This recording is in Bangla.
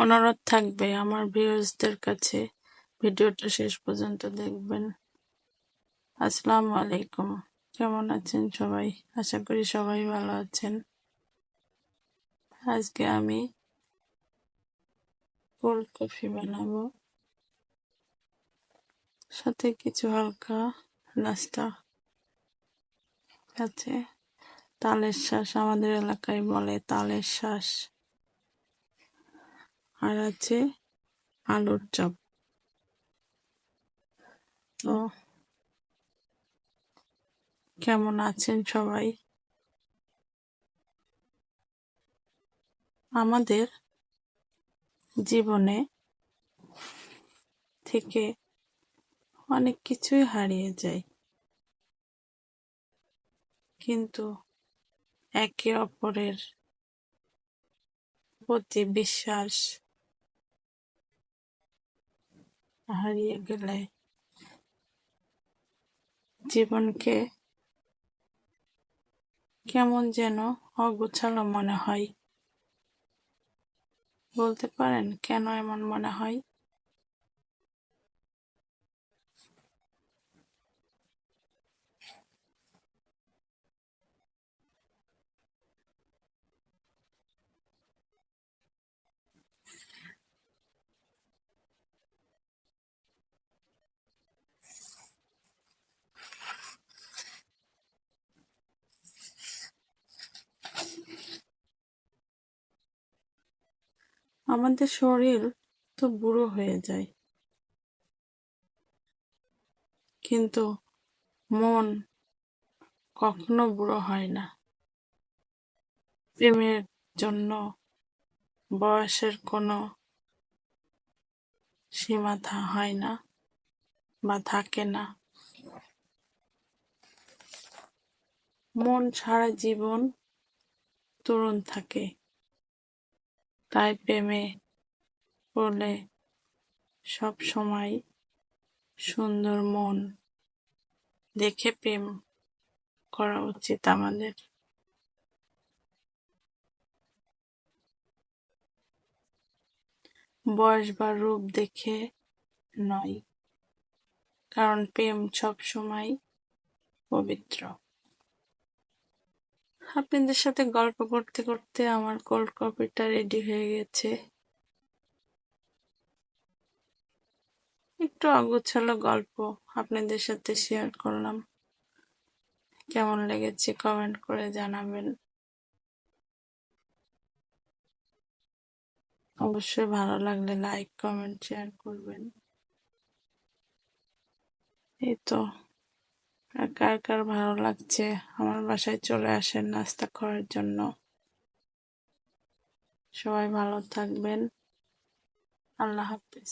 অনুরোধ থাকবে আমার ভিউয়ার্সদের কাছে ভিডিওটা শেষ পর্যন্ত দেখবেন। আসসালামু আলাইকুম, কেমন আছেন সবাই? আশা করি সবাই ভালো আছেন। আজকে আমি কোল্ড কফি বানাবো, সাথে কিছু হালকা নাস্তা আছে। তালের শ্বাস, আমাদের এলাকায় বলে তালের শ্বাস, আর আছে আলুর চপ। তো কেমন আছেন সবাই? আমাদের জীবনে থেকে অনেক কিছুই হারিয়ে যায়, কিন্তু একে অপরের প্রতি বিশ্বাস হারিয়ে গেলে জীবনকে কেমন যেন অগোছালো মনে হয়। বলতে পারেন কেন এমন মনে হয়? আমাদের শরীর তো বুড়ো হয়ে যায়, কিন্তু মন কখনো বুড়ো হয় না। প্রেমের জন্য বয়সের কোনো সীমা হয় না বা থাকে না। মন সারা জীবন তরুণ থাকে, তাই প্রেমে পড়লে সব সময় সুন্দর মন দেখে প্রেম করা উচিত আমাদের। বয়স বা রূপ দেখে নয়, কারণ প্রেম সব সময় পবিত্র। আপনাদের সাথে গল্প করতে করতে আমার কোল্ড কফিটা রেডি হয়ে গেছে। একটু অগোছালো গল্প আপনাদের সাথে শেয়ার করলাম। কেমন লেগেছে কমেন্ট করে জানাবেন। অবশ্যই ভালো লাগলে লাইক, কমেন্ট, শেয়ার করবেন। এই তো, আর কার কার ভালো লাগছে আমার বাসায় চলে আসেন নাস্তা খাওয়ার জন্য। সবাই ভালো থাকবেন। আল্লাহ হাফেজ।